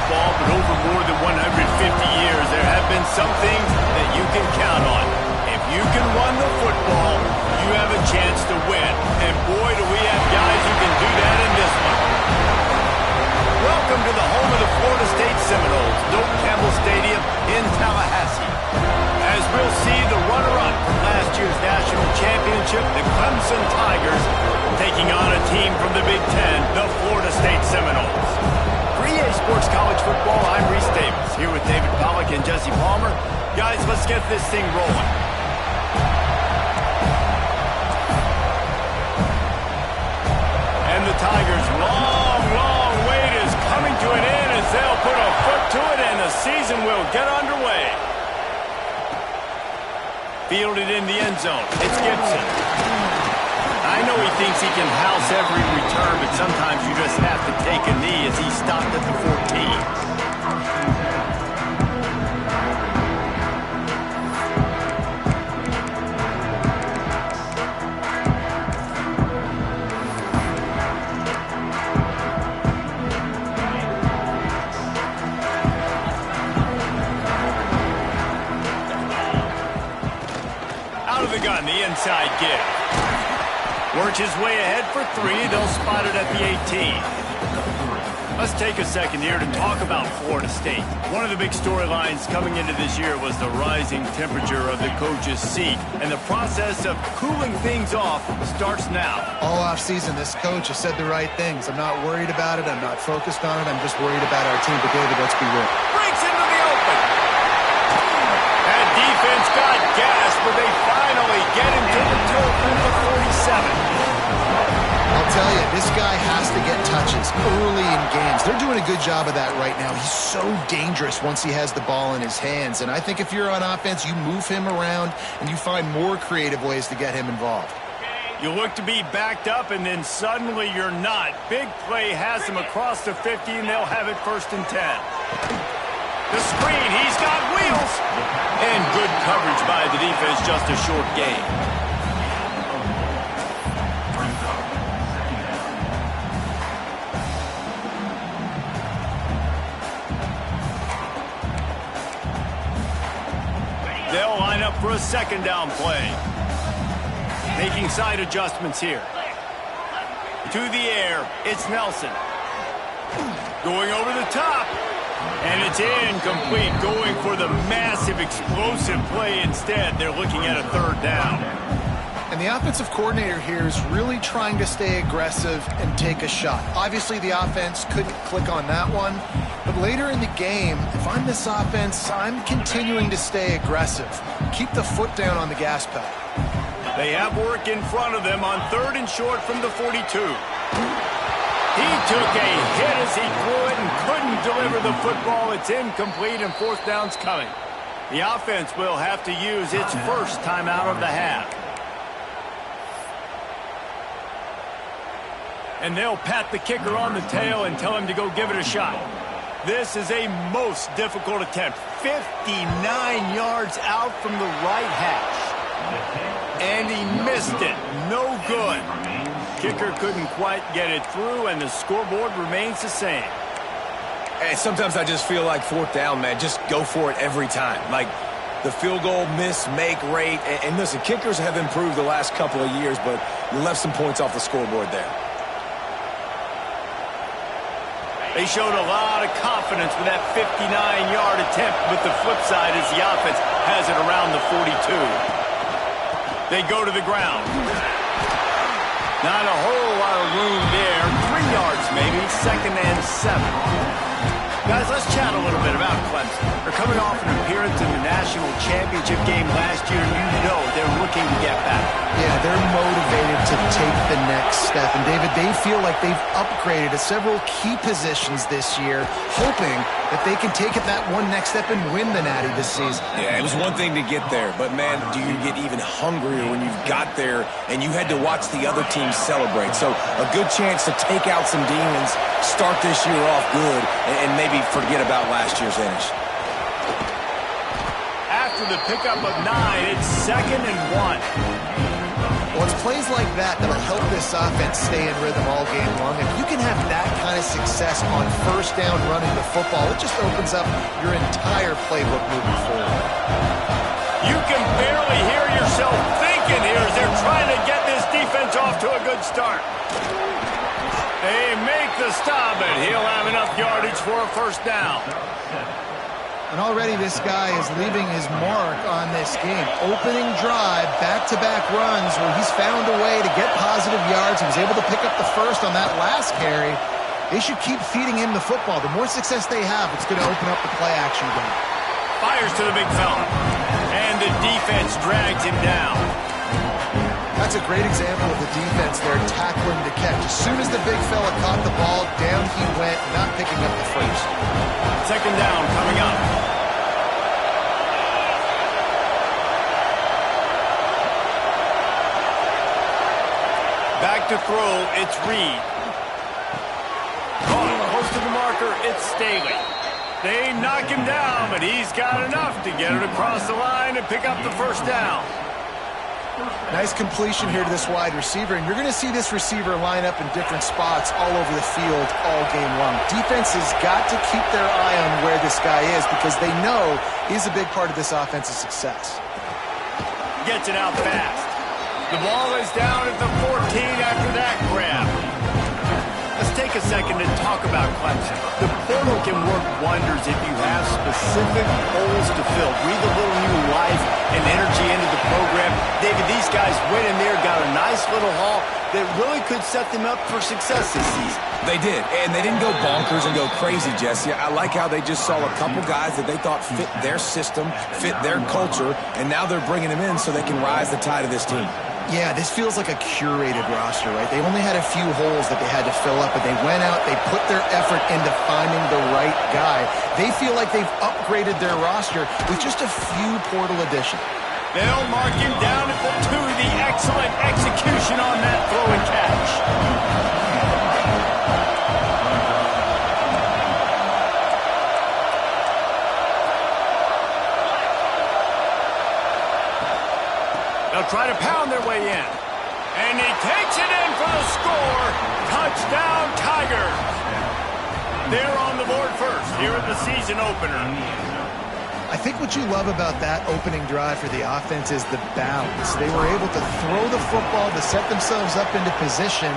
football, but over more than 150 years, there have been some things that you can count on. If you can run the football, you have a chance to win. And boy, do we have guys who can do that in this one. Welcome to the home of the Florida State Seminoles, Doak Campbell Stadium in Tallahassee. As we'll see the runner-up from last year's national championship, the Clemson Tigers, taking on a team from the Big Ten, the Florida State Seminoles. For EA Sports College Football, I'm Reese Davis, here with David Pollack and Jesse Palmer. Guys, let's get this thing rolling. And the Tigers' long wait is coming to an end as they'll put a foot to it and the season will get underway. Fielded in the end zone. It's Gibson. I know he thinks he can house every return, but sometimes you just have to take a knee as he stopped at the 14. Gun, the inside give. Works his way ahead for 3. They'll spot it at the 18. Let's take a second here to talk about Florida State. One of the big storylines coming into this year was the rising temperature of the coach's seat. And the process of cooling things off starts now. All offseason, this coach has said the right things. I'm not worried about it. I'm not focused on it. I'm just worried about our team. But David, let's be real. Breaks into the open. That defense got gas, but they finally get him to the toe from the 47. I'll tell you, this guy has to get touches early in games. They're doing a good job of that right now. He's so dangerous once he has the ball in his hands. And I think if you're on offense, you move him around and you find more creative ways to get him involved. You look to be backed up, and then suddenly you're not. Big play has him across the 50, and they'll have it 1st and 10. The screen, he's got wheels. And good coverage by the defense, just a short gain. They'll line up for a 2nd down play. Making side adjustments here. To the air, it's Nelson. Going over the top. And it's incomplete, going for the massive, explosive play instead. They're looking at a 3rd down. And the offensive coordinator here is really trying to stay aggressive and take a shot. Obviously, the offense couldn't click on that one. But later in the game, if I'm this offense, I'm continuing to stay aggressive. Keep the foot down on the gas pedal. They have work in front of them on 3rd and short from the 42. He took a hit as he threw it and couldn't deliver the football. It's incomplete, and 4th down's coming. The offense will have to use its first timeout of the half. And they'll pat the kicker on the tail and tell him to go give it a shot. This is a most difficult attempt. 59 yards out from the right hash. And he missed it. No good. Kicker couldn't quite get it through, and the scoreboard remains the same. Hey, sometimes I just feel like 4th down, man. Just go for it every time. Like the field goal miss-make rate. And listen, kickers have improved the last couple of years, but you left some points off the scoreboard there. They showed a lot of confidence with that 59-yard attempt, but the flip side is the offense has it around the 42. They go to the ground. Not a whole lot of room there. 3 yards maybe, 2nd and 7. Guys, let's chat a little bit about Clemson. They're coming off an appearance in the national championship game last year, and you know they're looking to get back. Yeah, they're motivated to take the next step. And, David, they feel like they've upgraded to several key positions this year, hoping that they can take it that one next step and win the Natty this season. Yeah, it was one thing to get there, but, man, do you get even hungrier when you've got there and you had to watch the other team celebrate. So a good chance to take out some demons, start this year off good, and maybe forget about last year's finish. After the pickup of 9, it's 2nd and 1. Well, it's plays like that that'll help this offense stay in rhythm all game long. If you can have that kind of success on first down running the football, it just opens up your entire playbook moving forward. You can barely hear yourself thinking here as they're trying to get this defense off to a good start. They make the stop, and he'll have enough yardage for a first down. And already this guy is leaving his mark on this game. Opening drive, back-to-back runs where he's found a way to get positive yards. He was able to pick up the first on that last carry. They should keep feeding him the football. The more success they have, it's going to open up the play-action game. Fires to the big fella, and the defense drags him down. That's a great example of the defense there tackling the catch. As soon as the big fella caught the ball, down he went, not picking up the first. Second down coming up. Back to throw, it's Reed. Close to the marker, it's Staley. They knock him down, but he's got enough to get it across the line and pick up the first down. Nice completion here to this wide receiver, and you're going to see this receiver line up in different spots all over the field all game long. Defense has got to keep their eye on where this guy is because they know he's a big part of this offense's success. Gets it out fast. The ball is down at the 14 after that grab. Let's take a second to talk about Clemson. The portal can work wonders if you have specific holes to fill. Breathe a little new life and energy into the program. David, these guys went in there, got a nice little haul that really could set them up for success this season. They did, and they didn't go bonkers and go crazy, Jesse. I like how they just saw a couple guys that they thought fit their system, fit their culture, and now they're bringing them in so they can rise the tide of this team. Yeah, this feels like a curated roster, right? They only had a few holes that they had to fill up, but they went out, they put their effort into finding the right guy. They feel like they've upgraded their roster with just a few portal additions. They'll mark him down at the 2, the excellent execution on that throw and catch. They'll try to pound their way in. And he takes it in for the score. Touchdown, Tigers. They're on the board first here at the season opener. I think what you love about that opening drive for the offense is the balance. They were able to throw the football to set themselves up into position,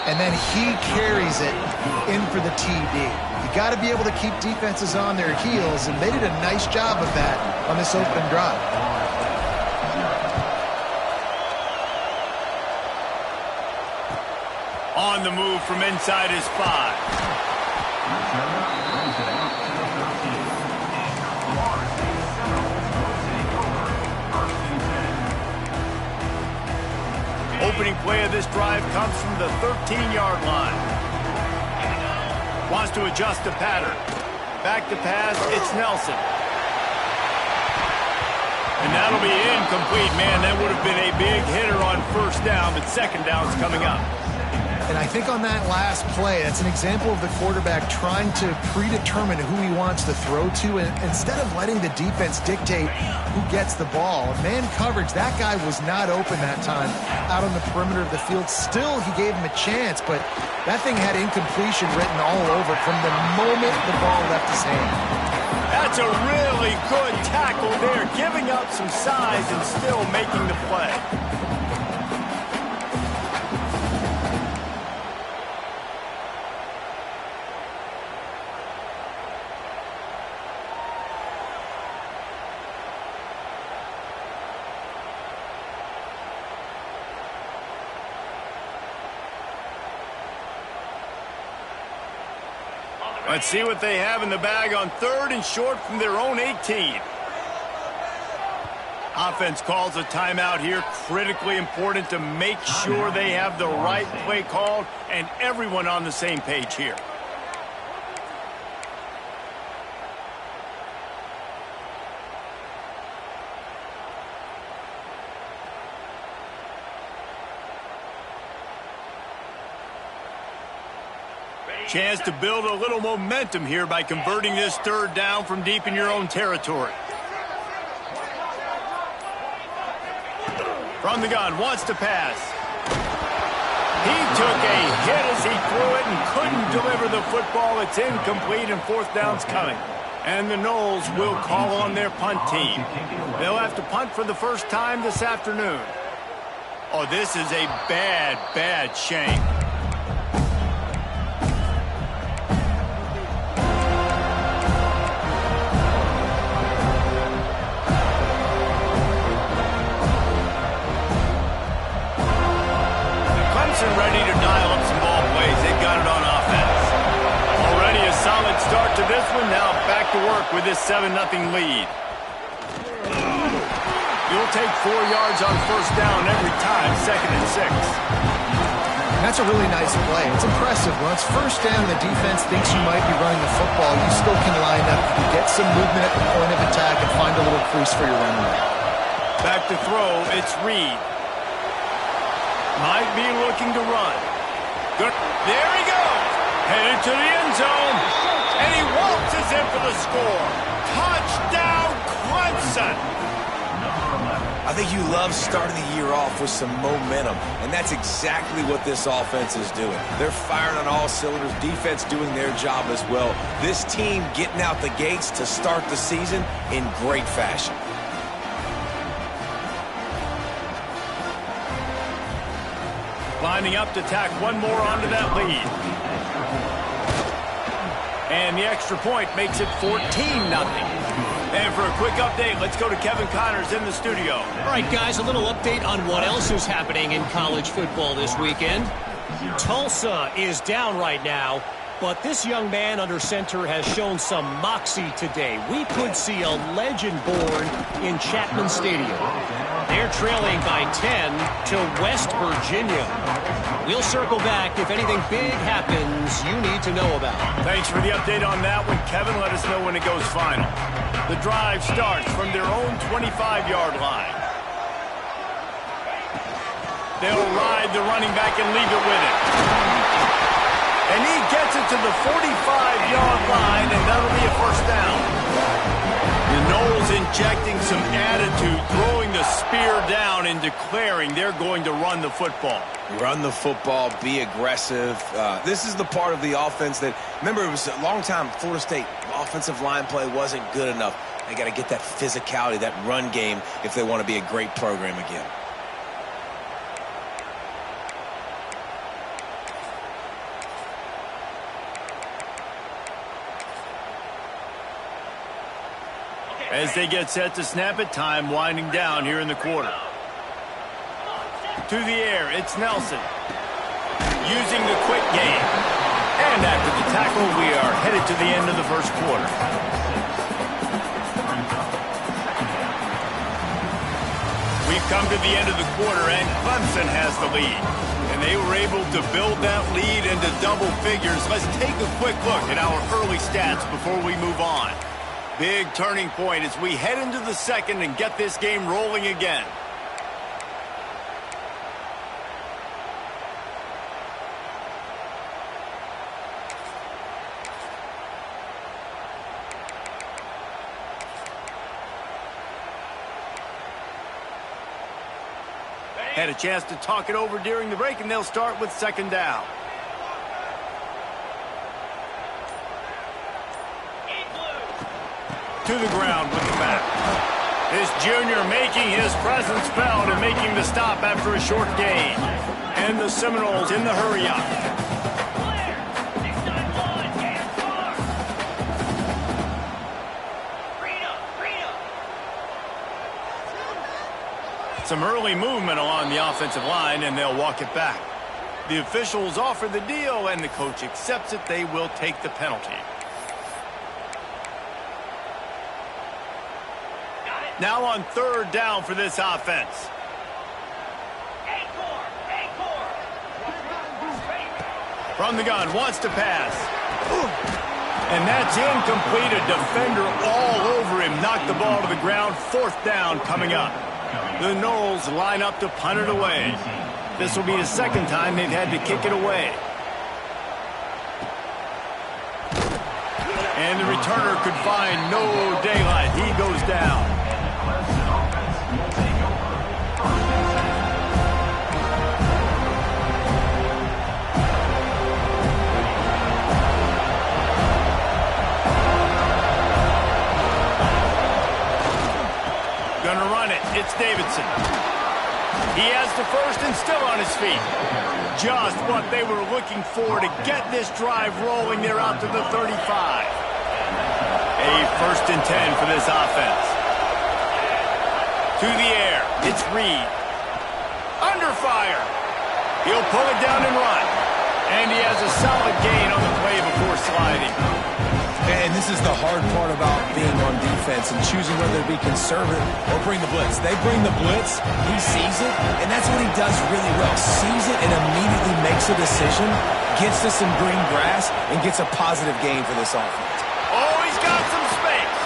and then he carries it in for the TD. You got to be able to keep defenses on their heels, and they did a nice job of that on this opening drive. On the move from inside his 5. Opening play of this drive comes from the 13-yard line. Wants to adjust the pattern. Back to pass, it's Nelson. And that'll be incomplete. Man, that would have been a big hitter on first down, but second down's coming up. And I think on that last play, that's an example of the quarterback trying to predetermine who he wants to throw to, and instead of letting the defense dictate who gets the ball. Man coverage, that guy was not open that time out on the perimeter of the field. Still, he gave him a chance, but that thing had incompletion written all over from the moment the ball left his hand. That's a really good tackle there, giving up some size and still making the play. Let's see what they have in the bag on 3rd and short from their own 18. Offense calls a timeout here. Critically important to make sure they have the right play called and everyone on the same page here. Chance to build a little momentum here by converting this 3rd down from deep in your own territory. From the gun, wants to pass. He took a hit as he threw it and couldn't deliver the football. It's incomplete and fourth down's coming. And the Noles will call on their punt team. They'll have to punt for the first time this afternoon. Oh, this is a bad, bad shank. Ready to dial up some ball plays. They got it on offense. Already a solid start to this one. Now back to work with this 7-0 lead. You'll take 4 yards on first down every time, 2nd and 6. That's a really nice play. It's impressive. When it's first down, the defense thinks you might be running the football. You still can line up. You get some movement at the point of attack and find a little crease for your running back. Back to throw. It's Reed. Might be looking to run. Good. There he goes. Headed to the end zone. And he waltzes in for the score. Touchdown, Clemson. I think you love starting the year off with some momentum, and that's exactly what this offense is doing. They're firing on all cylinders, defense doing their job as well. This team getting out the gates to start the season in great fashion. Lining up to tack one more onto that lead. And the extra point makes it 14-0. And for a quick update, let's go to Kevin Connors in the studio. All right, guys, a little update on what else is happening in college football this weekend. Tulsa is down right now, but this young man under center has shown some moxie today. We could see a legend born in Chapman Stadium. They're trailing by 10 to West Virginia. We'll circle back if anything big happens you need to know about. Thanks for the update on that one, Kevin. Let us know when it goes final. The drive starts from their own 25-yard line. They'll ride the running back and leave it with him. And he gets it to the 45-yard line, and that'll be a first down. The Noles injecting some attitude, throwing the spear down and declaring they're going to run the football. Run the football, be aggressive. This is the part of the offense that, remember, it was a long time, Florida State offensive line play wasn't good enough. They got to get that physicality, that run game, if they want to be a great program again. As they get set to snap it, time winding down here in the quarter. To the air, it's Nelson. Using the quick game. And after the tackle, we are headed to the end of the first quarter. We've come to the end of the quarter, and Clemson has the lead. And they were able to build that lead into double figures. Let's take a quick look at our early stats before we move on. Big turning point as we head into the second and get this game rolling again. Had a chance to talk it over during the break, and they'll start with second down. To the ground with the back. This junior making his presence felt and making the stop after a short gain. And the Seminoles in the hurry-up. Some early movement along the offensive line, and they'll walk it back. The officials offer the deal, and the coach accepts it. They will take the penalty. Now on third down for this offense. From the gun, wants to pass. And that's incomplete. A defender all over him. Knocked the ball to the ground. Fourth down coming up. The Noles line up to punt it away. This will be the second time they've had to kick it away. And the returner could find no daylight. He goes down. It's Davidson. He has the first and still on his feet. Just what they were looking for to get this drive rolling. They're out to the 35. A first and 10 for this offense. To the air. It's Reed. Under fire. He'll pull it down and run. And he has a solid gain on the play before sliding. And this is the hard part about being on defense and choosing whether to be conservative or bring the blitz. They bring the blitz, he sees it, and that's what he does really well. Sees it and immediately makes a decision, gets to some green grass, and gets a positive gain for this offense. Oh, he's got some space.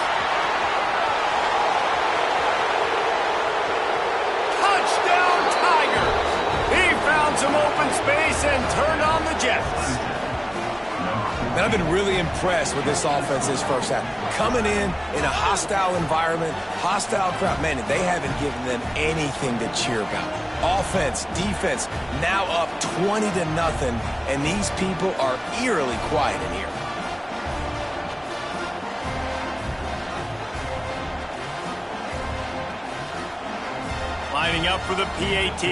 Touchdown, Tigers. He found some open space and turned on the Jets. And I've been really impressed with this offense this first half. Coming in a hostile environment, hostile crowd. Man, they haven't given them anything to cheer about. Offense, defense, now up 20-0, and these people are eerily quiet in here. Lining up for the PAT.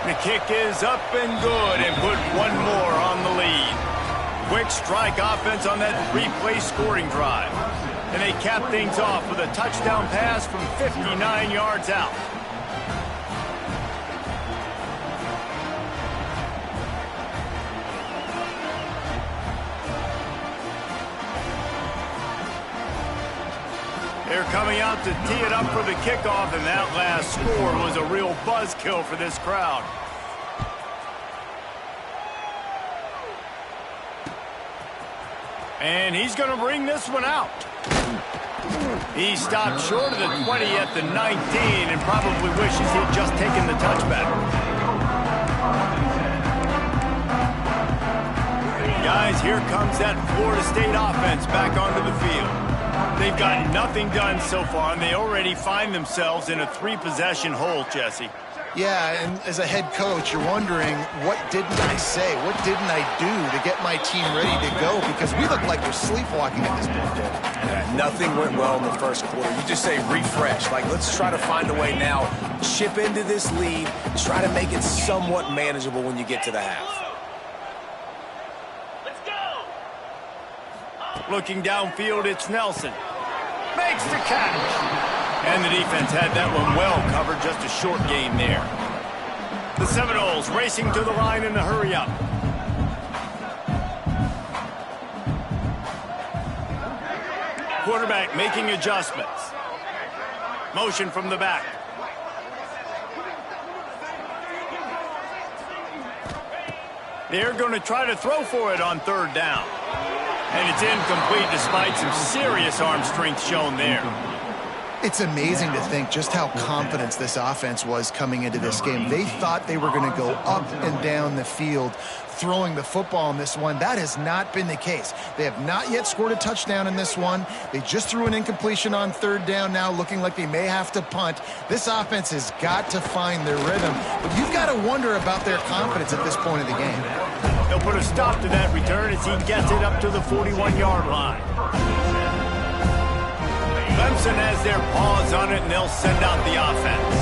The kick is up and good and put one more on the lead. Quick strike offense on that three-play scoring drive. And they cap things off with a touchdown pass from 59 yards out. They're coming out to tee it up for the kickoff, and that last score was a real buzzkill for this crowd. And he's going to bring this one out. He stopped short of the 20 at the 19 and probably wishes he'd just taken the touchback. Guys, here comes that Florida State offense back onto the field. They've got nothing done so far, and they already find themselves in a three-possession hole, Jesse. Yeah, and as a head coach, you're wondering, what didn't I say? What didn't I do to get my team ready to go? Because we look like we're sleepwalking at this point, Dave. Yeah, nothing went well in the first quarter. You just say refresh. Like, let's try to find a way now, chip into this lead, try to make it somewhat manageable when you get to the half. Looking downfield, it's Nelson. Makes the catch. And the defense had that one well covered, just a short gain there. The Seminoles racing to the line in a hurry up. Quarterback making adjustments. Motion from the back. They're going to try to throw for it on third down. And it's incomplete despite some serious arm strength shown there. It's amazing to think just how confident this offense was coming into this game. They thought they were going to go up and down the field throwing the football in this one. That has not been the case. They have not yet scored a touchdown in this one. They just threw an incompletion on third down now, looking like they may have to punt. This offense has got to find their rhythm. But you've got to wonder about their confidence at this point of the game. They'll put a stop to that return as he gets it up to the 41-yard line. Clemson has their paws on it, and they'll send out the offense.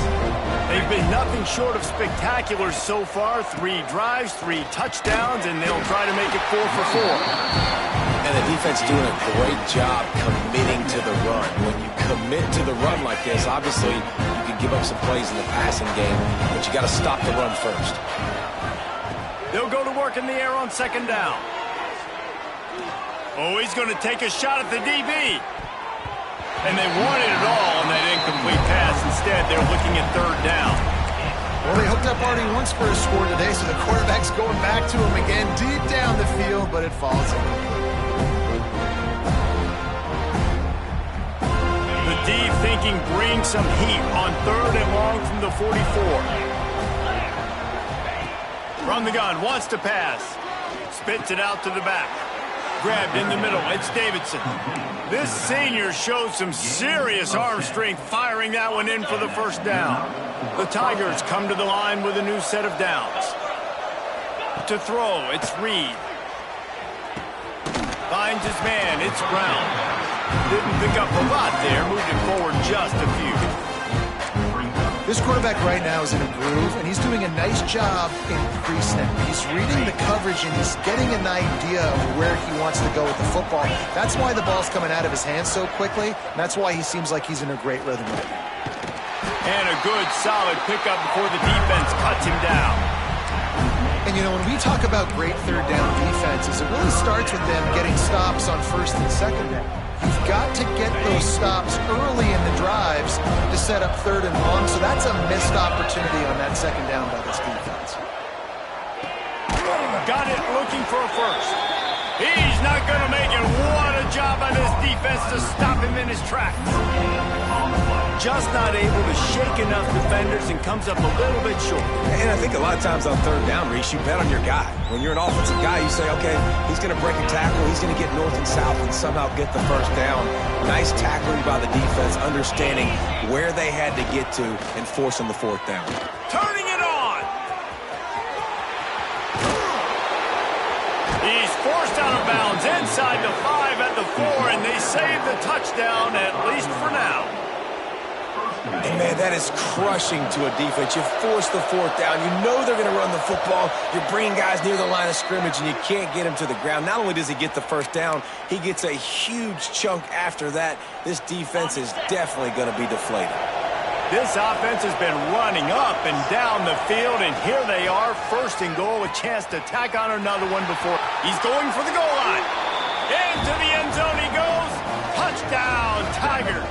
They've been nothing short of spectacular so far. 3 drives, 3 touchdowns, and they'll try to make it 4 for 4. And the defense doing a great job committing to the run. When you commit to the run like this, obviously you can give up some plays in the passing game, but you got to stop the run first. They'll go to work in the air on second down. Oh, he's going to take a shot at the DB. And they wanted it all on that incomplete pass. Instead, they're looking at third down. Well, they hooked up already once for a score today, so the quarterback's going back to him again deep down the field, but it falls incomplete. The D thinking bring some heat on third and long from the 44. From the gun, wants to pass. Spits it out to the back. Grabbed in the middle, it's Davidson. This senior showed some serious arm strength, firing that one in for the first down. The Tigers come to the line with a new set of downs. To throw, it's Reed. Finds his man, it's Brown. Didn't pick up a lot there, moved it forward just a few. This quarterback right now is in a groove, and he's doing a nice job in pre-snap. He's reading the coverage, and he's getting an idea of where he wants to go with the football. That's why the ball's coming out of his hands so quickly, and that's why he seems like he's in a great rhythm right now. And a good, solid pickup before the defense cuts him down. And, you know, when we talk about great third down defenses, it really starts with them getting stops on first and second down. You've got to get those stops early in the drives to set up third and long, so that's a missed opportunity on that second down by this defense. Got it, looking for a first. He's not going to make it. What a job by this defense to stop him in his tracks. Just not able to shake enough defenders and comes up a little bit short. And I think a lot of times on third down, Reese, you bet on your guy. When you're an offensive guy, you say, okay, he's going to break a tackle, he's going to get north and south and somehow get the first down. Nice tackling by the defense, understanding where they had to get to and forcing the fourth down. Turning it on. He's forced out of bounds inside the 5 at the 4, and they save the touchdown, at least for now. And, man, that is crushing to a defense. You force the fourth down. You know they're going to run the football. You're bringing guys near the line of scrimmage, and you can't get him to the ground. Not only does he get the first down, he gets a huge chunk after that. This defense is definitely going to be deflated. This offense has been running up and down the field, and here they are, first and goal, a chance to tack on another one before. He's going for the goal line. Into the end zone he goes. Touchdown, Tigers.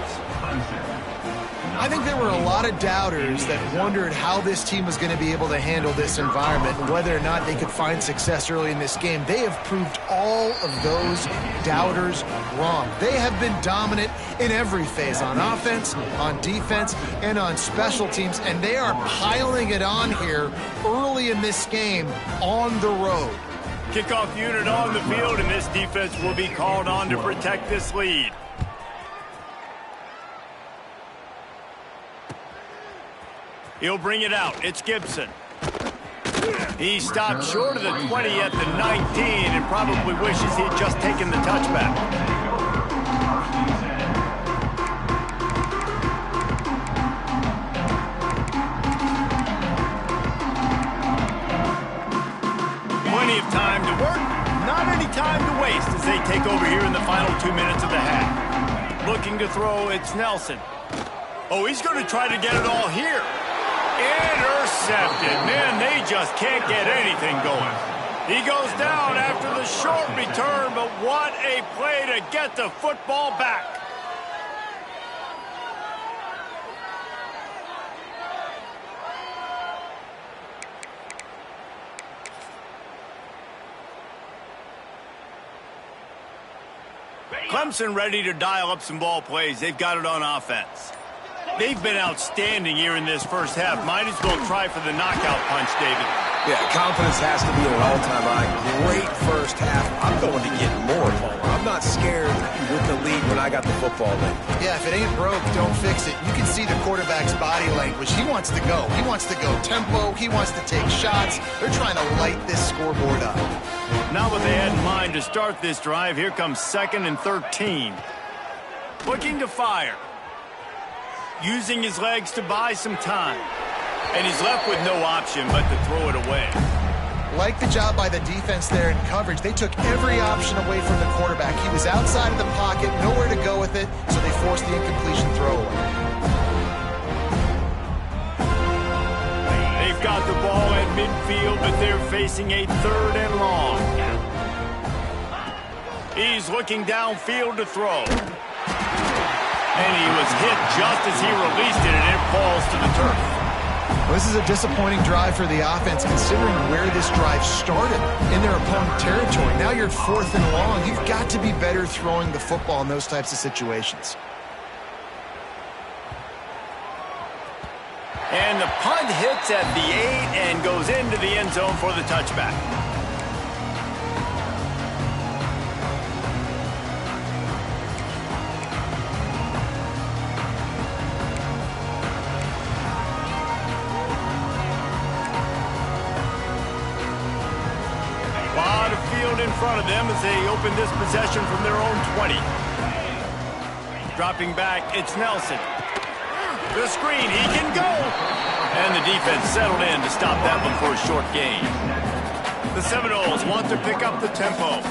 I think there were a lot of doubters that wondered how this team was going to be able to handle this environment and whether or not they could find success early in this game. They have proved all of those doubters wrong. They have been dominant in every phase, on offense, on defense, and on special teams, and they are piling it on here early in this game on the road. Kickoff unit on the field, and this defense will be called on to protect this lead. He'll bring it out. It's Gibson. He stopped short of the 20 at the 19 and probably wishes he'd just taken the touchback. Plenty of time to work, not any time to waste as they take over here in the final 2 minutes of the half. Looking to throw, it's Nelson. Oh, he's going to try to get it all here. Intercepted. Man, they just can't get anything going. He goes down after the short return, but what a play to get the football back. Clemson ready to dial up some ball plays. They've got it on offense. They've been outstanding here in this first half. Might as well try for the knockout punch, David. Yeah, confidence has to be at an all-time high. Great first half. I'm going to get more, Homer. I'm not scared with the lead when I got the football then. Yeah, if it ain't broke, don't fix it. You can see the quarterback's body language. He wants to go. He wants to go tempo. He wants to take shots. They're trying to light this scoreboard up. Not what they had in mind to start this drive. Here comes 2nd and 13. Looking to fire. Using his legs to buy some time. And he's left with no option but to throw it away. Like the job by the defense there in coverage. They took every option away from the quarterback. He was outside of the pocket, nowhere to go with it, so they forced the incompletion throwaway. They've got the ball at midfield, but they're facing a 3rd and long. He's looking downfield to throw. And he was hit just as he released it, and it falls to the turf. Well, this is a disappointing drive for the offense, considering where this drive started, in their opponent territory. Now you're at 4th and long. You've got to be better throwing the football in those types of situations. And the punt hits at the 8 and goes into the end zone for the touchback. In front of them as they open this possession from their own 20. Dropping back, it's Nelson. The screen, he can go. And the defense settled in to stop that one for a short gain. The Seminoles want to pick up the tempo.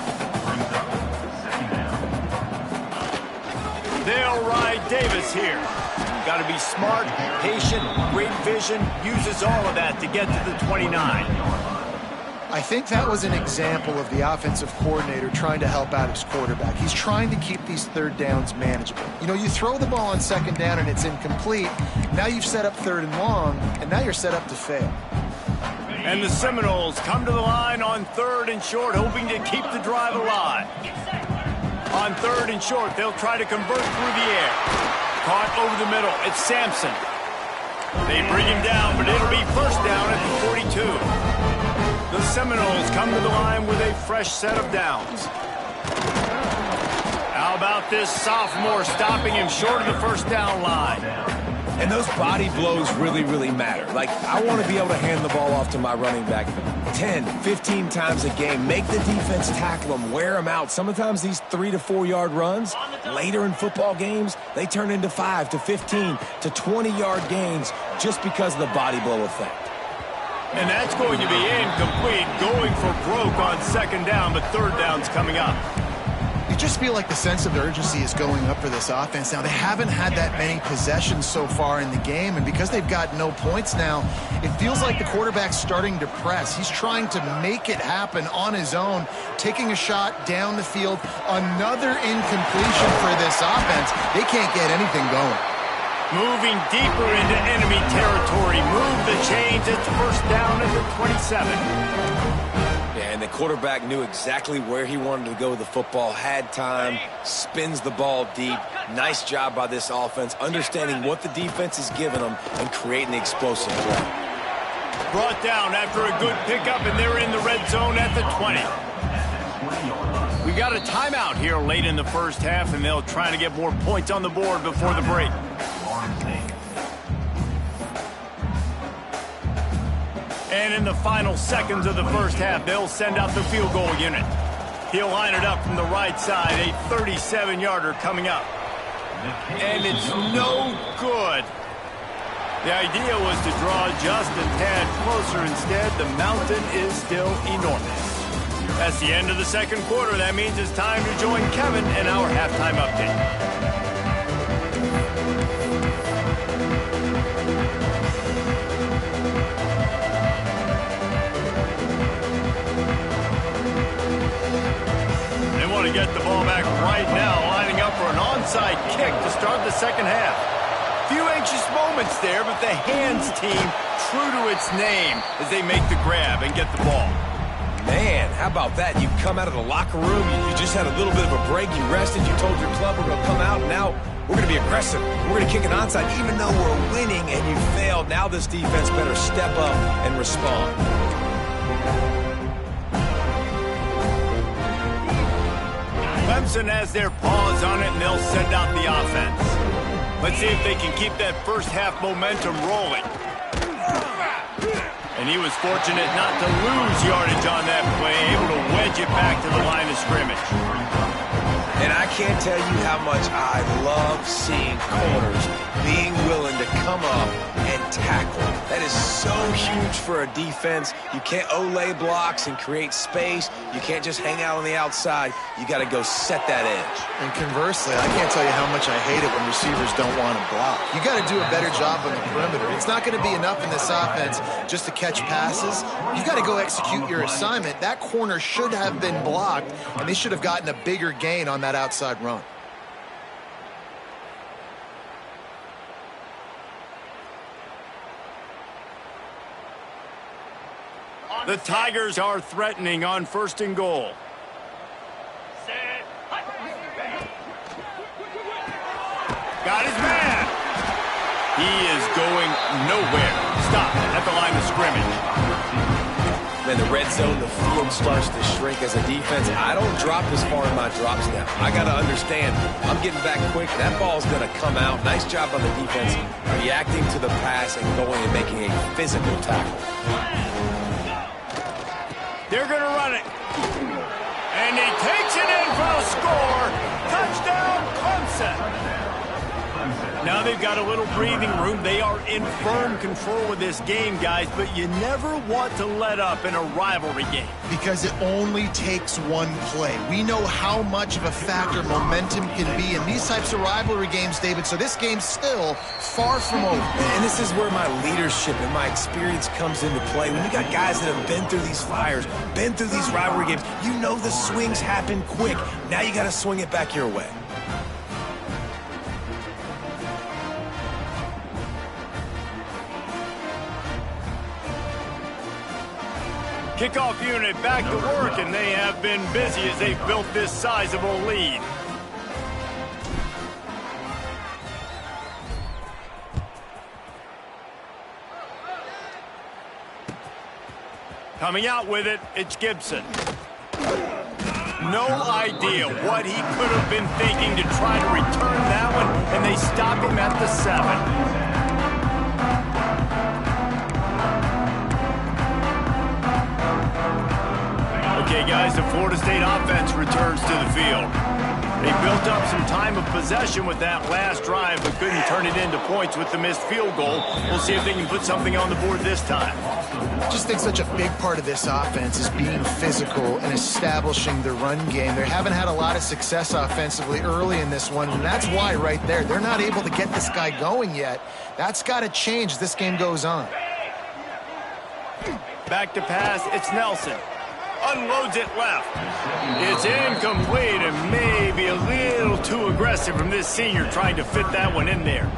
They'll ride Davis here. Got to be smart, patient, great vision, uses all of that to get to the 29. I think that was an example of the offensive coordinator trying to help out his quarterback. He's trying to keep these third downs manageable. You know, you throw the ball on second down and it's incomplete. Now you've set up third and long, and now you're set up to fail. And the Seminoles come to the line on third and short, hoping to keep the drive alive. On third and short, they'll try to convert through the air. Caught over the middle, it's Sampson. They bring him down, but it'll be first down at the 42. The Seminoles come to the line with a fresh set of downs. How about this sophomore stopping him short of the first down line? And those body blows really, really matter. Like, I want to be able to hand the ball off to my running back 10, 15 times a game. Make the defense tackle them, wear them out. Sometimes these 3 to 4 yard runs, later in football games, they turn into 5 to 15 to 20 yard gains just because of the body blow effect. And that's going to be incomplete, going for broke on second down, but third down's coming up. You just feel like the sense of urgency is going up for this offense. Now, they haven't had that many possessions so far in the game, and because they've got no points now, it feels like the quarterback's starting to press. He's trying to make it happen on his own, taking a shot down the field. Another incompletion for this offense. They can't get anything going. Moving deeper into enemy territory. Move the chains. It's first down at the 27. Yeah, and the quarterback knew exactly where he wanted to go with the football, had time, spins the ball deep. Nice job by this offense, understanding what the defense is giving them and creating the explosive play. Brought down after a good pickup, and they're in the red zone at the 20. We got a timeout here late in the first half, and they'll try to get more points on the board before the break. And in the final seconds of the first half, they'll send out the field goal unit. He'll line it up from the right side, a 37-yarder coming up. And it's no good. The idea was to draw just a tad closer. Instead, the mountain is still enormous. That's the end of the second quarter. That means it's time to join Kevin in our halftime update. To get the ball back right now, lining up for an onside kick to start the second half. Few anxious moments there, but the hands team true to its name as they make the grab and get the ball. Man, how about that? You come out of the locker room, you just had a little bit of a break, you rested, you told your club we're going to come out, and now we're going to be aggressive. We're going to kick an onside even though we're winning and you failed. Now this defense better step up and respond. Clemson has their paws on it, and they'll send out the offense. Let's see if they can keep that first half momentum rolling. And he was fortunate not to lose yardage on that play, able to wedge it back to the line of scrimmage. And I can't tell you how much I love seeing corners being willing to come up and tackle. That is so huge for a defense. You can't olay blocks and create space. You can't just hang out on the outside. You got to go set that edge. And conversely, I can't tell you how much I hate it when receivers don't want to block. You got to do a better job on the perimeter. It's not going to be enough in this offense just to catch passes. You got to go execute your assignment. That corner should have been blocked, and they should have gotten a bigger gain on that outside run. The Tigers are threatening on first and goal. Got his man. He is going nowhere. Stop at the line of scrimmage. Then the red zone, the field starts to shrink as a defense. I don't drop as far in my drop step. I got to understand, I'm getting back quick. That ball's going to come out. Nice job on the defense reacting to the pass and going and making a physical tackle. They're going to run it. And he takes it in for a score. Touchdown, Clemson. Now they've got a little breathing room. They are in firm control of this game, guys, but you never want to let up in a rivalry game. Because it only takes one play. We know how much of a factor momentum can be in these types of rivalry games, David, so this game's still far from over. And this is where my leadership and my experience comes into play. When you got guys that have been through these fires, been through these rivalry games, you know the swings happen quick. Now you got to swing it back your way. Kickoff unit back to work, and they have been busy as they've built this sizable lead. Coming out with it, it's Gibson. No idea what he could have been thinking to try to return that one, and they stop him at the 7. Okay, guys, the Florida State offense returns to the field. They built up some time of possession with that last drive, but couldn't turn it into points with the missed field goal. We'll see if they can put something on the board this time. I just think such a big part of this offense is being physical and establishing the run game. They haven't had a lot of success offensively early in this one, and that's why right there, they're not able to get this guy going yet. That's got to change as this game goes on. Back to pass, it's Nelson. Unloads it left. It's incomplete and maybe a little too aggressive from this senior trying to fit that one in there.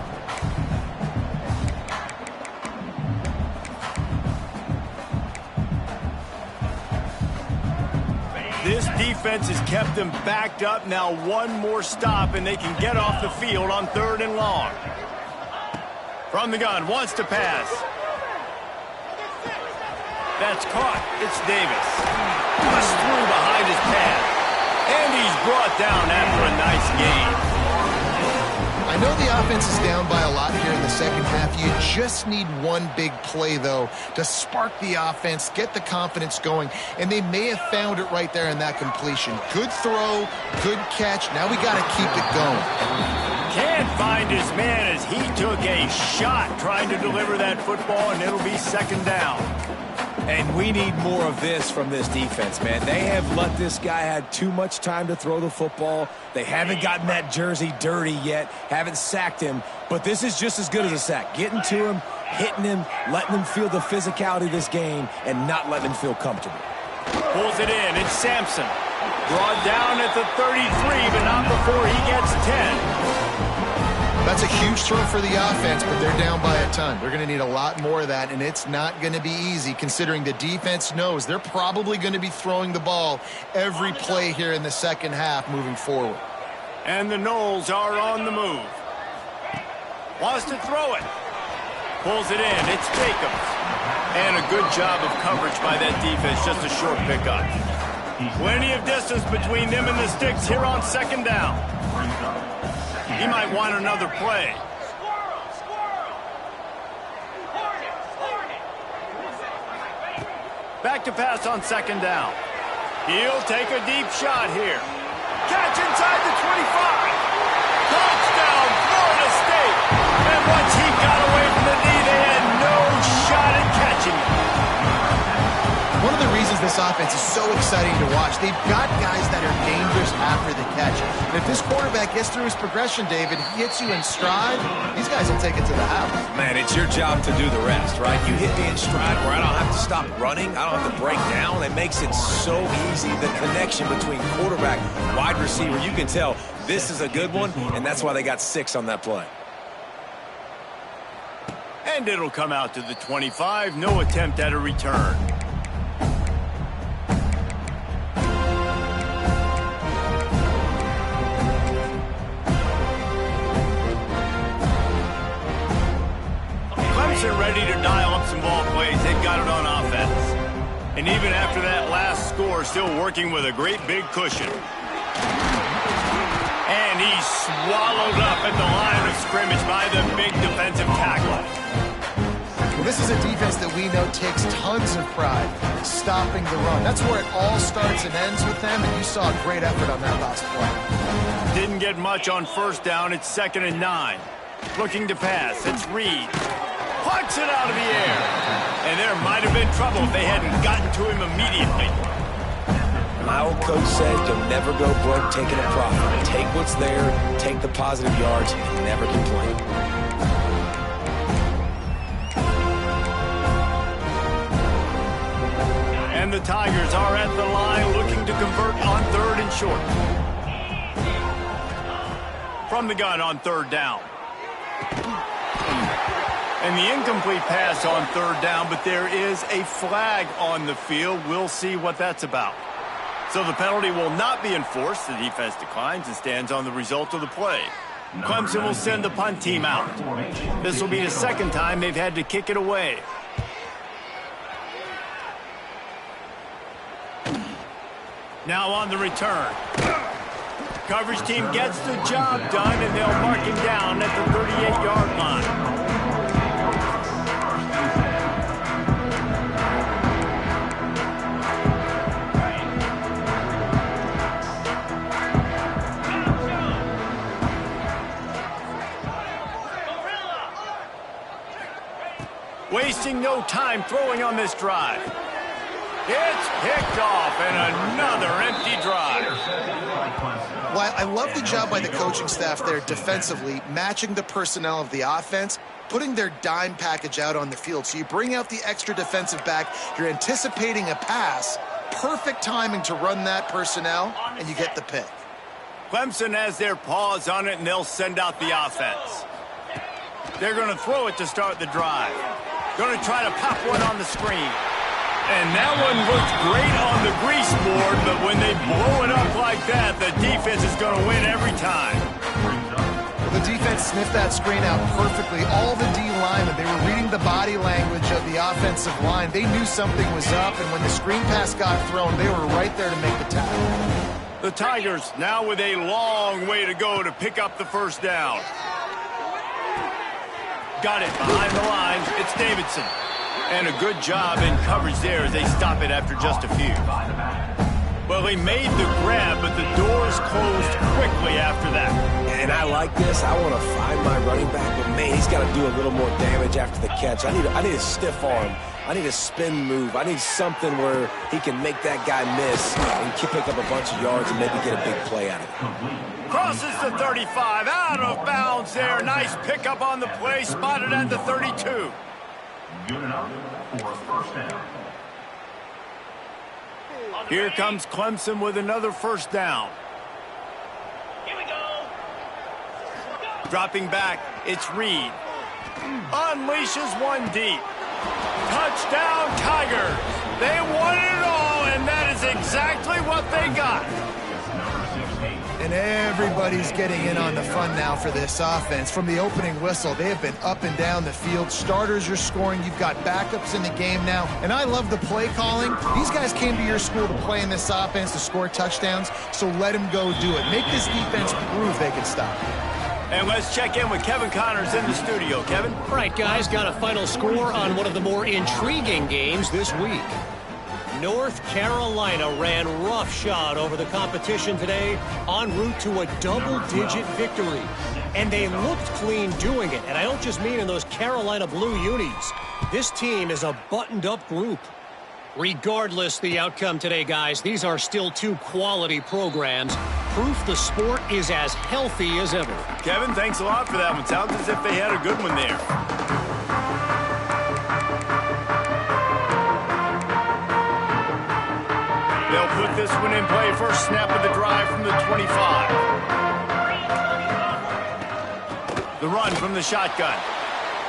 This defense has kept them backed up. Now one more stop and they can get off the field on 3rd and long. From the gun, wants to pass. That's caught. It's Davis. Pushed through behind his pad. And he's brought down after a nice gain. I know the offense is down by a lot here in the second half. You just need one big play, though, to spark the offense, get the confidence going, and they may have found it right there in that completion. Good throw, good catch. Now we got to keep it going. Can't find his man as he took a shot trying to deliver that football, and it'll be 2nd down. And we need more of this from this defense, man. They have let this guy have too much time to throw the football. They haven't gotten that jersey dirty yet, haven't sacked him. But this is just as good as a sack. Getting to him, hitting him, letting him feel the physicality of this game, and not letting him feel comfortable. Pulls it in. It's Sampson. Brought down at the 33, but not before he gets 10. That's a huge throw for the offense, but they're down by a ton. They're going to need a lot more of that, and it's not going to be easy considering the defense knows they're probably going to be throwing the ball every play here in the second half moving forward. And the Noles are on the move. Wants to throw it. Pulls it in. It's Jacobs. And a good job of coverage by that defense. Just a short pickup. Plenty of distance between them and the sticks here on 2nd down. He might want another play. Back to pass on 2nd down. He'll take a deep shot here. Catch inside the 25. Touchdown, Florida State. And once he got away from the knee, they had no shot at catching him. One of the reasons this offense is so exciting to watch, they've got guys that are dangerous after the catch. And if this quarterback gets through his progression, David, he hits you in stride, these guys will take it to the house. Man, it's your job to do the rest, right? You hit me in stride where I don't have to stop running. I don't have to break down. It makes it so easy. The connection between quarterback, wide receiver, you can tell this is a good one, and that's why they got 6 on that play. And it'll come out to the 25. No attempt at a return. Ready to dial up some ball plays. They've got it on offense. And even after that last score, still working with a great big cushion. And he's swallowed up at the line of scrimmage by the big defensive tackle. Well, this is a defense that we know takes tons of pride stopping the run. That's where it all starts and ends with them, and you saw a great effort on that last play. Didn't get much on 1st down. It's 2nd and 9. Looking to pass. It's Reed. Plucks it out of the air. And there might have been trouble if they hadn't gotten to him immediately. My old coach said you'll never go broke taking a profit. Take what's there, take the positive yards, and never complain. And the Tigers are at the line looking to convert on 3rd and short. From the gun on 3rd down. And the incomplete pass on 3rd down, but there is a flag on the field. We'll see what that's about. So the penalty will not be enforced. The defense declines and stands on the result of the play. Clemson will send the punt team out. This will be the 2nd time they've had to kick it away. Now on the return. Coverage team gets the job done, and they'll mark him down at the 38-yard line. Wasting no time throwing on this drive. It's picked off, and another empty drive. Well, I love the job by the coaching staff there defensively, matching the personnel of the offense, putting their dime package out on the field. So you bring out the extra defensive back, you're anticipating a pass, perfect timing to run that personnel, and you get the pick. Clemson has their paws on it, and they'll send out the offense. They're going to throw it to start the drive. Going to try to pop one on the screen. And that one looks great on the grease board, but when they blow it up like that, the defense is going to win every time. Well, the defense sniffed that screen out perfectly. All the D linemen, they were reading the body language of the offensive line. They knew something was up, and when the screen pass got thrown, they were right there to make the tackle. The Tigers now with a long way to go to pick up the 1st down. Got it behind the line. It's Davidson. And a good job in coverage there as they stop it after just a few. Well, he made the grab, but the doors closed quickly after that. And I like this. I want to find my running back, but man, he's got to do a little more damage after the catch. I need a stiff arm. I need a spin move. I need something where he can make that guy miss and pick up a bunch of yards and maybe get a big play out of it. Crosses the 35, out of bounds there. Nice pickup on the play, spotted at the 32. Here comes Clemson with another 1st down. Here we go. Dropping back, it's Reed. Unleashes one deep. Touchdown, Tigers. They won it all, and that is exactly what they got. And everybody's getting in on the fun now for this offense. From the opening whistle, they have been up and down the field. Starters are scoring. You've got backups in the game now. And I love the play calling. These guys came to your school to play in this offense to score touchdowns, so let them go do it. Make this defense prove they can stop. And let's check in with Kevin Connors in the studio. Kevin? All right, guys, got a final score on one of the more intriguing games this week. North Carolina ran roughshod over the competition today en route to a double-digit victory. And they looked clean doing it. And I don't just mean in those Carolina blue unis. This team is a buttoned-up group. Regardless the outcome today, guys, these are still 2 quality programs. Proof the sport is as healthy as ever. Kevin, thanks a lot for that one. Sounds as if they had a good one there. They'll put this one in play. First snap of the drive from the 25. The run from the shotgun.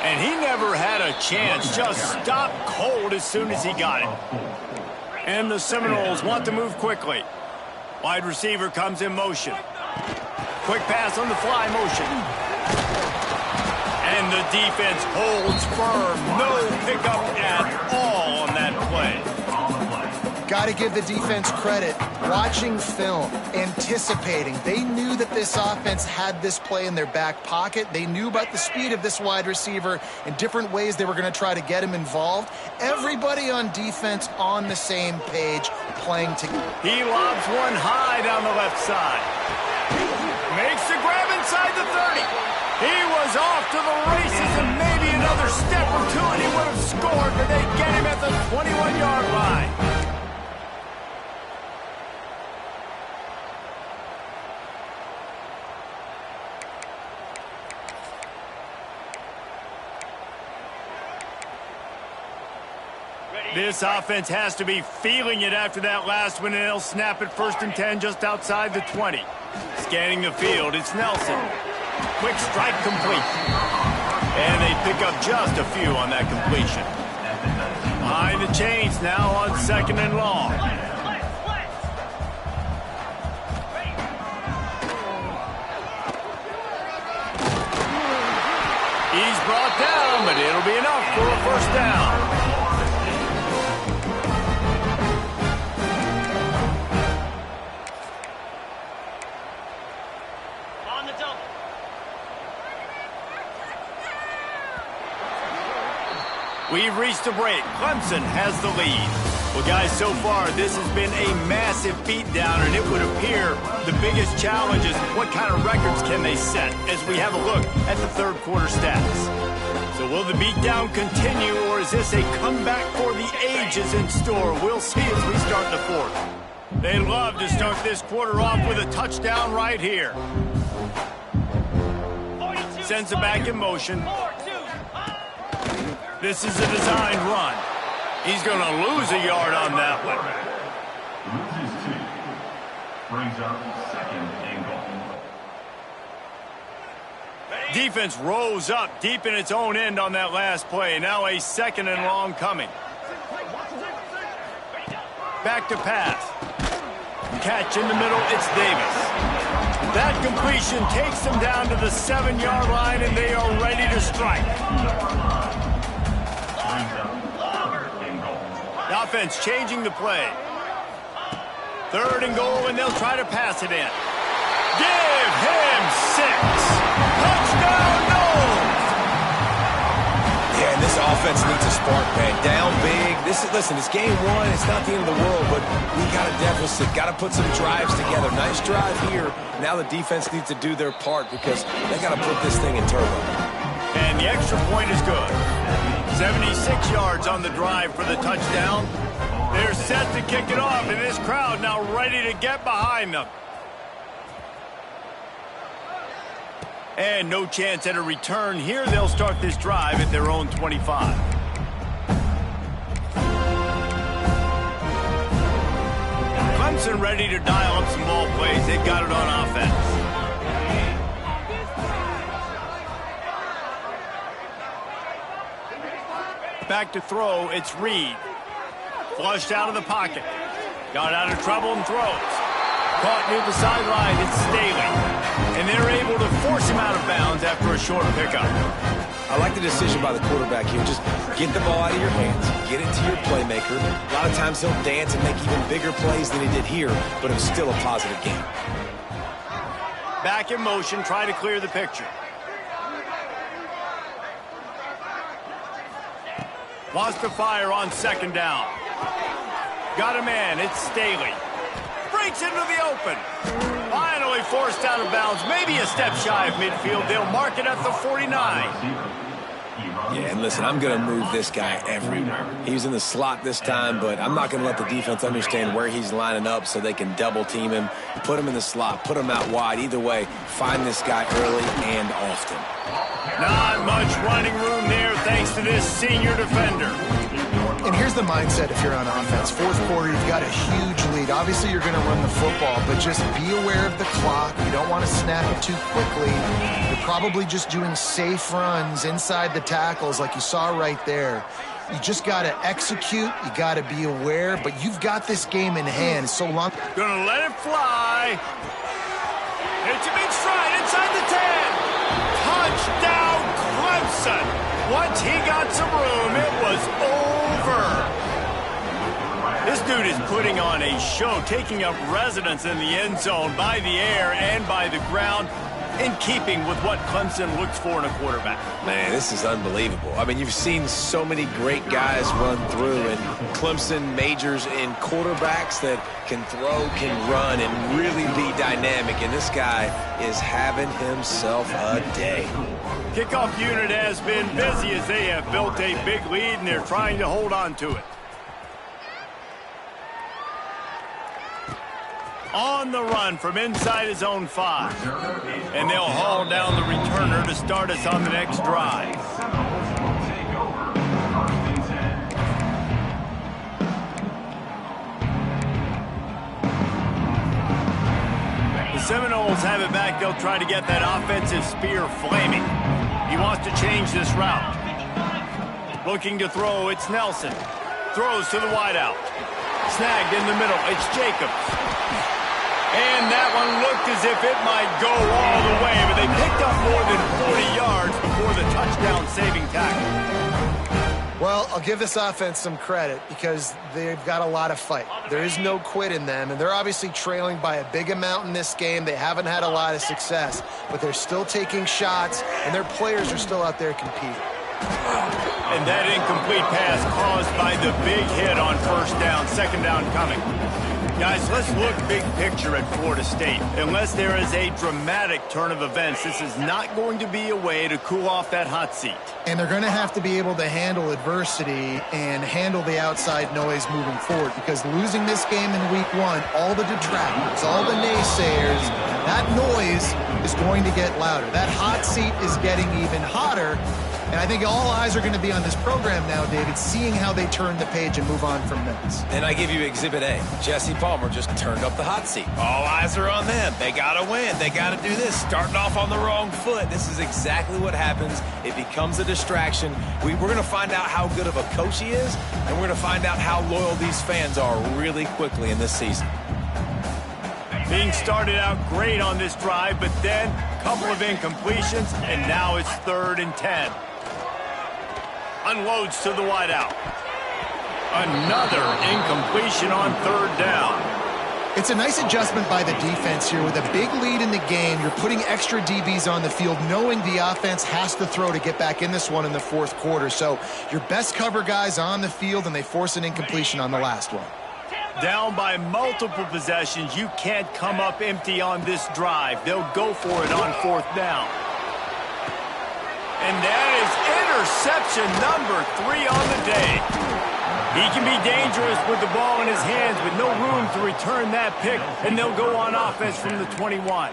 And he never had a chance. Just stopped cold as soon as he got it. And the Seminoles want to move quickly. Wide receiver comes in motion. Quick pass on the fly motion. And the defense holds firm. No pickup at all on that play. Got to give the defense credit. Watching film, anticipating. They knew that this offense had this play in their back pocket. They knew about the speed of this wide receiver and different ways they were going to try to get him involved. Everybody on defense on the same page, playing together. He lobs one high down the left side. Makes the grab inside the 30. He was is off to the races, and maybe another step or two and he would have scored, but they get him at the 21-yard line. This offense has to be feeling it after that last one, and they'll snap it 1st and 10 just outside the 20. Scanning the field, it's Nelson. Quick strike complete. And they pick up just a few on that completion. Behind the chains now on 2nd and long. He's brought down, but it'll be enough for a 1st down. We've reached a break. Clemson has the lead. Well, guys, so far, this has been a massive beatdown, and it would appear the biggest challenge is what kind of records can they set as we have a look at the 3rd quarter stats. So will the beatdown continue, or is this a comeback for the ages in store? We'll see as we start the 4th. They love to start this quarter off with a touchdown right here. Sends it back in motion. This is a designed run. He's going to lose a yard on that one. Loses 2. Brings up 2nd and goal. Defense rose up deep in its own end on that last play. Now a 2nd and long coming. Back to pass. Catch in the middle, it's Davis. That completion takes them down to the 7-yard line, and they are ready to strike. The offense changing the play. 3rd and goal, and they'll try to pass it in. Give him 6. Touchdown, Knowles! Yeah, and this offense needs a spark, man. Down big. Listen, it's game 1. It's not the end of the world, but we got a deficit. Got to put some drives together. Nice drive here. Now the defense needs to do their part because they got to put this thing in turbo. And the extra point is good. 76 yards on the drive for the touchdown. They're set to kick it off, and this crowd now ready to get behind them. And no chance at a return here. They'll start this drive at their own 25. Clemson ready to dial up some ball plays. They've got it on offense. Back to throw, it's Reed. Flushed out of the pocket. Got out of trouble and throws. Caught near the sideline, it's Staley. And they're able to force him out of bounds after a short pickup. I like the decision by the quarterback here. Just get the ball out of your hands. Get it to your playmaker. A lot of times he'll dance and make even bigger plays than he did here, but it was still a positive game. Back in motion, try to clear the picture. Wants to fire on 2nd down. Got a man, it's Staley. Breaks into the open. Finally forced out of bounds, maybe a step shy of midfield. They'll mark it at the 49. Yeah, and listen, I'm going to move this guy everywhere. He's in the slot this time, but I'm not going to let the defense understand where he's lining up so they can double team him, put him in the slot, put him out wide. Either way, find this guy early and often. Not much running room there thanks to this senior defender. And here's the mindset if you're on offense. 4th quarter, you've got a huge lead. Obviously, you're going to run the football, but just be aware of the clock. You don't want to snap it too quickly. You're probably just doing safe runs inside the tackles like you saw right there. You just got to execute. You got to be aware, but you've got this game in hand. So long. Gonna let it fly. It's a big stride inside the 10. Touchdown, Clemson. Once he got some room, it was over. This dude is putting on a show, taking up residence in the end zone by the air and by the ground. in keeping with what Clemson looks for in a quarterback. Man, this is unbelievable. I mean, you've seen so many great guys run through, and Clemson majors in quarterbacks that can throw, can run, and really be dynamic, and this guy is having himself a day. Kickoff unit has been busy as they have built a big lead, and they're trying to hold on to it. On the run from inside his own 5. And they'll haul down the returner to start us on the next drive. The Seminoles have it back. They'll try to get that offensive spear flaming. He wants to change this route. Looking to throw, it's Nelson. Throws to the wideout. Snagged in the middle, it's Jacobs. And that one looked as if it might go all the way, but they picked up more than 40 yards before the touchdown-saving tackle. Well, I'll give this offense some credit because they've got a lot of fight. There is no quit in them, and they're obviously trailing by a big amount in this game. They haven't had a lot of success, but they're still taking shots, and their players are still out there competing. And that incomplete pass caused by the big hit on first down, second down coming. Guys, let's look big picture at Florida State. Unless there is a dramatic turn of events, this is not going to be a way to cool off that hot seat. And they're going to have to be able to handle adversity and handle the outside noise moving forward, because losing this game in week 1, all the detractors, all the naysayers, that noise is going to get louder. That hot seat is getting even hotter. And I think all eyes are going to be on this program now, David, seeing how they turn the page and move on from this. And I give you Exhibit A. Jesse Palmer just turned up the hot seat. All eyes are on them. They got to win. They got to do this. Starting off on the wrong foot. This is exactly what happens. It becomes a distraction. We're going to find out how good of a coach he is, and we're going to find out how loyal these fans are really quickly in this season. Being started out great on this drive, but then a couple of incompletions, and now it's 3rd and 10. Unloads to the wideout. Another incompletion on 3rd down. It's a nice adjustment by the defense here. With a big lead in the game, you're putting extra DBs on the field, knowing the offense has to throw to get back in this one in the 4th quarter. So your best cover guys on the field, and they force an incompletion on the last one. Down by multiple possessions. You can't come up empty on this drive. They'll go for it on 4th down. And that is interception number 3 on the day. He can be dangerous with the ball in his hands, but no room to return that pick, and they'll go on offense from the 21.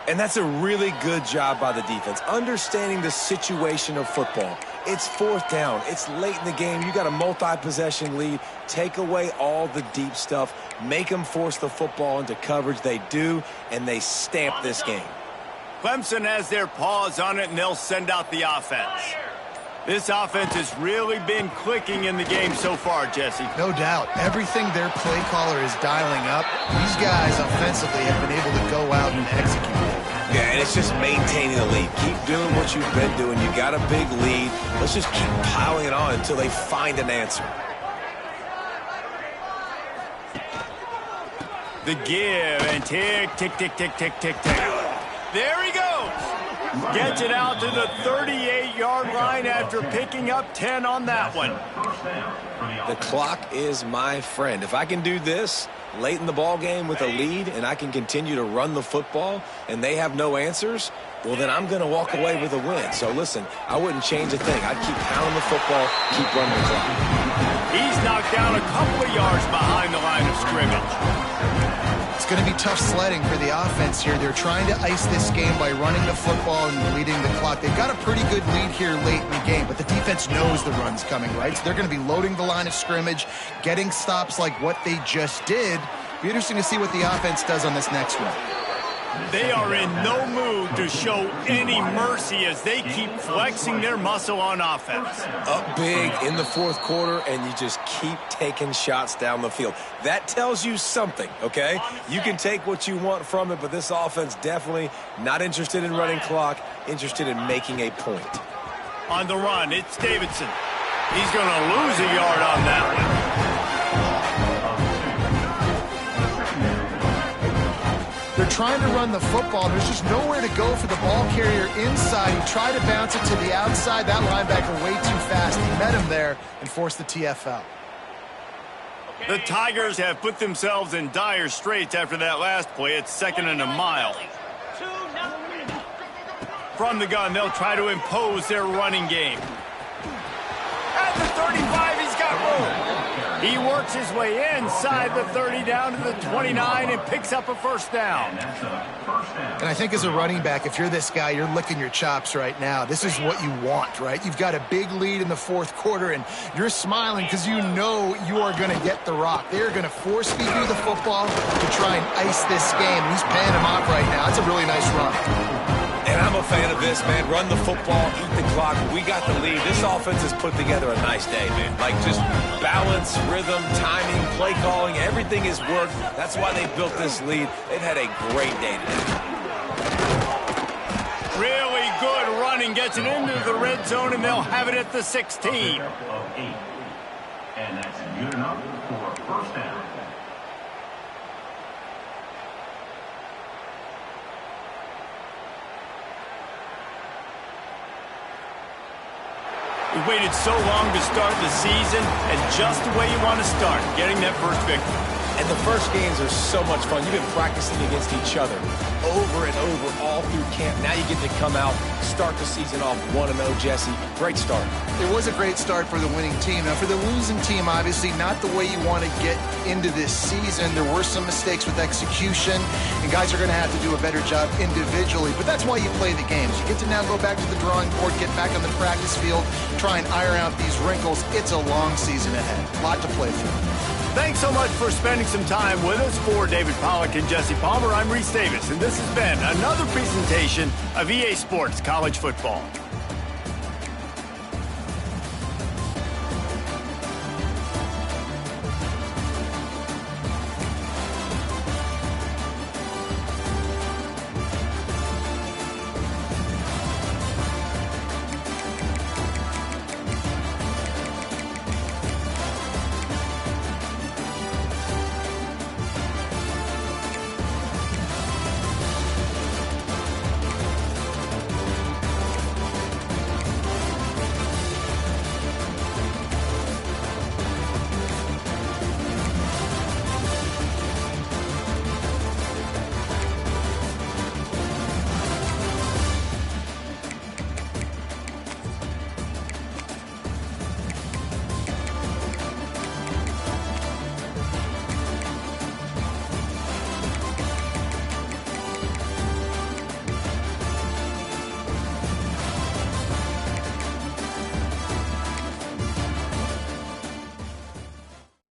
And that's a really good job by the defense, understanding the situation of football. It's 4th down. It's late in the game. You got a multi-possession lead. Take away all the deep stuff. Make them force the football into coverage. They do, and they stamp this game. Clemson has their paws on it, and they'll send out the offense. This offense has really been clicking in the game so far, Jesse. No doubt. Everything their play caller is dialing up, these guys offensively have been able to go out and execute. Yeah, and it's just maintaining the lead. Keep doing what you've been doing. You got a big lead. Let's just keep piling it on until they find an answer. The give and tick, tick, tick, tick, tick, tick, tick. There he goes. Gets it out to the 38-yard line after picking up 10 on that one. The clock is my friend. If I can do this late in the ball game with a lead, and I can continue to run the football, and they have no answers, well, then I'm going to walk away with a win. So, listen, I wouldn't change a thing. I'd keep pounding the football, keep running the clock. He's knocked down a couple of yards behind the line of scrimmage. It's going to be tough sledding for the offense here. They're trying to ice this game by running the football and leading the clock. They've got a pretty good lead here late in the game, but the defense knows the run's coming, right? So they're going to be loading the line of scrimmage, getting stops like what they just did. Be interesting to see what the offense does on this next one. They are in no mood to show any mercy as they keep flexing their muscle on offense. Up big in the 4th quarter, and you just keep taking shots down the field. That tells you something, okay? You can take what you want from it, but this offense definitely not interested in running clock, interested in making a point. On the run, it's Davidson. He's going to lose a yard on that one. They're trying to run the football. There's just nowhere to go for the ball carrier inside. He tried to bounce it to the outside. That linebacker way too fast. He met him there and forced the TFL. The Tigers have put themselves in dire straits after that last play. It's 2nd and a mile. From the gun, they'll try to impose their running game. At the 35, he's got room. He works his way inside the 30 down to the 29 and picks up a first down. And I think as a running back, if you're this guy, you're licking your chops right now. This is what you want, right? You've got a big lead in the 4th quarter, and you're smiling because you know you are going to get the rock. They're going to force feed you the football to try and ice this game. He's paying him off right now. It's a really nice run. And I'm a fan of this, man. Run the football, eat the clock. We got the lead. This offense has put together a nice day, man. Like, just balance, rhythm, timing, play calling, everything has worked. That's why they built this lead. They've had a great day today. Really good running. Gets it into the red zone, and they'll have it at the 16. And that's good enough for a first down. We waited so long to start the season, and just the way you want to start, getting that first victory. And the first games are so much fun. You've been practicing against each other over and over all through camp. Now you get to come out, start the season off 1-0, Jesse. Great start. It was a great start for the winning team. Now, for the losing team, obviously not the way you want to get into this season. There were some mistakes with execution, and guys are going to have to do a better job individually. But that's why you play the games. You get to now go back to the drawing board, get back on the practice field, try and iron out these wrinkles. It's a long season ahead. A lot to play for. Thanks so much for spending some time with us. For David Pollack and Jesse Palmer, I'm Reese Davis, and this has been another presentation of EA Sports College Football.